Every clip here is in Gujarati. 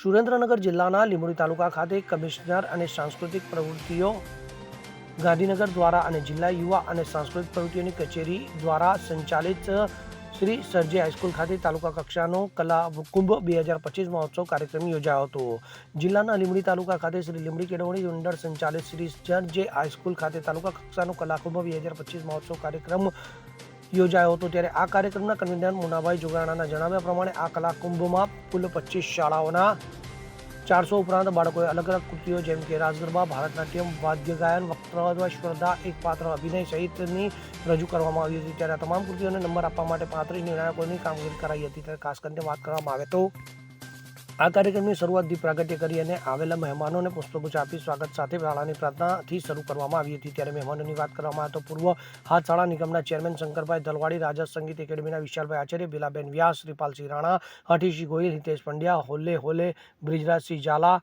સુરેન્દ્રનગર જિલ્લાના લીંબડી તાલુકા ખાતે કમિશનર અને સાંસ્કૃતિક પ્રવૃત્તિઓ ગાંધીનગર દ્વારા અને જિલ્લા યુવા અને સાંસ્કૃતિક પ્રવૃત્તિઓની કચેરી દ્વારા સંચાલિત શ્રી સરજી હાઈસ્કૂલ ખાતે તાલુકા કક્ષાનો કલા કુંભ 2025 મહોત્સવ કાર્યક્રમ યોજાયો હતો। જિલ્લાના લીંબડી તાલુકા ખાતે શ્રી લીંબડી કેળવણી મંડળ સંચાલિત શ્રી સરજી હાઈસ્કૂલ ખાતે તાલુકા કક્ષાનો કલા કુંભ 2025 મહોત્સવ કાર્યક્રમ યોજાયો હતો। ત્યારે આ કાર્યક્રમના કન્વીનર મુનાભાઈ જોગાણાના જણાવ્યા પ્રમાણે આ કલા કુંભમાં કુલ 25 શાળાઓના 400 ઉપરાંત બાળકોએ અલગ અલગ કૃતિઓ જેમ કે રાસ ગરબા, ભારતનાટ્યમ, વાદ્ય ગાયન, વક્તૃત્વ સ્પર્ધા, એક પાત્ર અભિનય સહિતની રજૂ કરવામાં આવી હતી। ત્યારે તમામ કૃતિઓને નંબર આપવા માટે 35 નિર્ણાયકોની કામગીરી કરાઈ હતી। ત્યારે ખાસ કરીને વાત કરવામાં આવે તો આ કાર્યક્રમની શરૂઆત દીપ પ્રાગટ્ય કરી અને આવેલા મહેમાનોને પુષ્પગુચ્છ આપી સ્વાગત સાથે શાળાની પ્રાર્થનાથી શરૂ કરવામાં આવી હતી। ત્યારે મહેમાનોની વાત કરવામાં આવે તો પૂર્વ હાથ શાળા નિગમના ચેરમેન શંકરભાઈ દલવાડી, રાજસ સંગીત એકેડમીના વિશાલભાઈ આચાર્ય, બીલાબેન વ્યાસ, શ્રીપાલસિંહ રાણા, હઠીસિંહ ગોહિલ, હિતેશ પંડ્યા, હોલે હોલે, બ્રિજરાજસિંહ ઝાલા,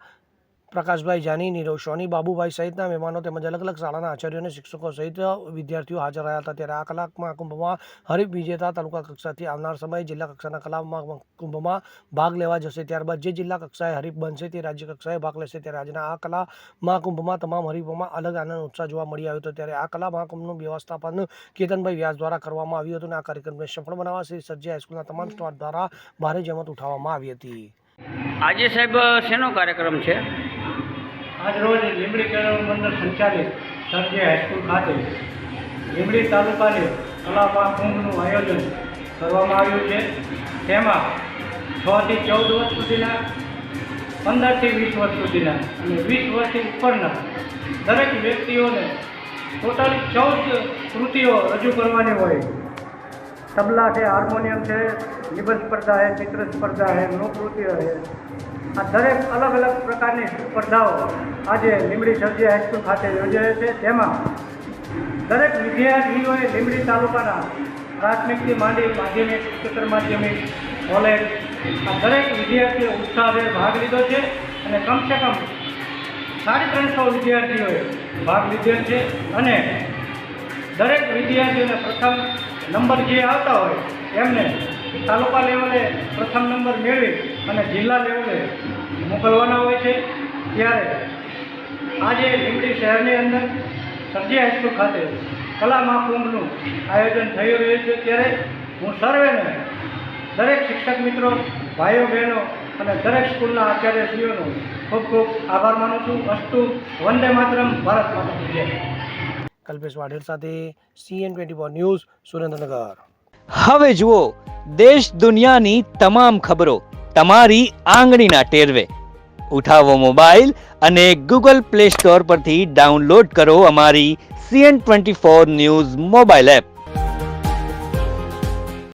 પ્રકાશભાઈ જાની, નીરવ સોની, બાબુભાઈ સહિતના મહેમાનો તેમજ અલગ અલગ શાળાના આચાર્યો અને શિક્ષકો સહિત વિદ્યાર્થીઓ હાજર રહ્યા હતા। ત્યારે આ કલા મહાકુંભમાં હરીફ વિજેતા તાલુકા કક્ષાથી આવનાર સમયે જિલ્લા કક્ષાના કલા મહાકુંભમાં ભાગ લેવા જશે। ત્યારબાદ જે જિલ્લા કક્ષાએ હરીફ બનશે તે રાજ્ય કક્ષાએ ભાગ લેશે। ત્યારે આજના આ કલા મહાકુંભમાં તમામ હરીફોમાં અલગ આનંદ ઉત્સાહ જોવા મળી આવ્યો હતો। ત્યારે આ કલા મહાકુંભનું વ્યવસ્થાપન કેતનભાઈ વ્યાસ દ્વારા કરવામાં આવ્યું હતું અને આ કાર્યક્રમને સફળ બનાવવા શ્રી સરજી હાઈસ્કૂલના તમામ સ્ટાફ દ્વારા ભારે જહેમત ઉઠાવવામાં આવી હતી। આજે સાહેબ શેનો કાર્યક્રમ છે? આજ રોજ લીંબડી કેળવણી મંડળ સંચાલિત સરજી હાઈસ્કૂલ ખાતે લીંબડી તાલુકાની કલા મહાકુંભનું આયોજન કરવામાં આવ્યું છે। તેમાં 6 થી 14 વર્ષ સુધીના, 15 થી 20 વર્ષ સુધીના અને 20 વર્ષથી ઉપરના દરેક વ્યક્તિઓને ટોટલ 14 કૃતિઓ રજૂ કરવાની હોય। તબલા છે, હાર્મોનિયમ છે, નિબંધ સ્પર્ધા છે, ચિત્ર સ્પર્ધા છે, નૃત્ય છે, આ દરેક અલગ અલગ પ્રકારની સ્પર્ધાઓ આજે લીંબડી સરજી હાઈસ્કૂલ ખાતે યોજાય છે। તેમાં દરેક વિદ્યાર્થીઓએ લીંબડી તાલુકાના પ્રાથમિકથી માંડી માધ્યમિક, ઉચ્ચતર માધ્યમિક, કોલેજ, આ દરેક વિદ્યાર્થીઓ ઉત્સાહભેર ભાગ લીધો છે અને કમસે કમ 350 વિદ્યાર્થીઓએ ભાગ લીધેલ છે અને દરેક વિદ્યાર્થીઓને પ્રથમ નંબર જે આવતા હોય એમને તાલુકા લેવલે પ્રથમ નંબર મેળવી અને જિલ્લા લેવલે મોકલવાના હોય છે। ત્યારે આજે લીંબડી શહેરની અંદર સરજી હાઈસ્કૂલ ખાતે કલા મહાકુંભનું આયોજન થઈ રહ્યું છે। ત્યારે હું સર્વેને, દરેક શિક્ષક મિત્રો, ભાઈઓ બહેનો અને દરેક સ્કૂલના આચાર્યશ્રીઓનો ખૂબ ખૂબ આભાર માનું છું। અસ્તુ વંદે માતરમ, ભારત માતા કી જય। કલ્પેશ વાઢેર સાથે CN24 ન્યૂઝ, સુરેન્દ્રનગર। હવે જુઓ દેશ દુનિયાની તમામ ખબરો તમારી આંગળીના ટેરવે। ઉઠાવો મોબાઈલ અને ગૂગલ પ્લે સ્ટોર પરથી ડાઉનલોડ કરો અમારી CN24 ન્યૂઝ મોબાઈલ એપ।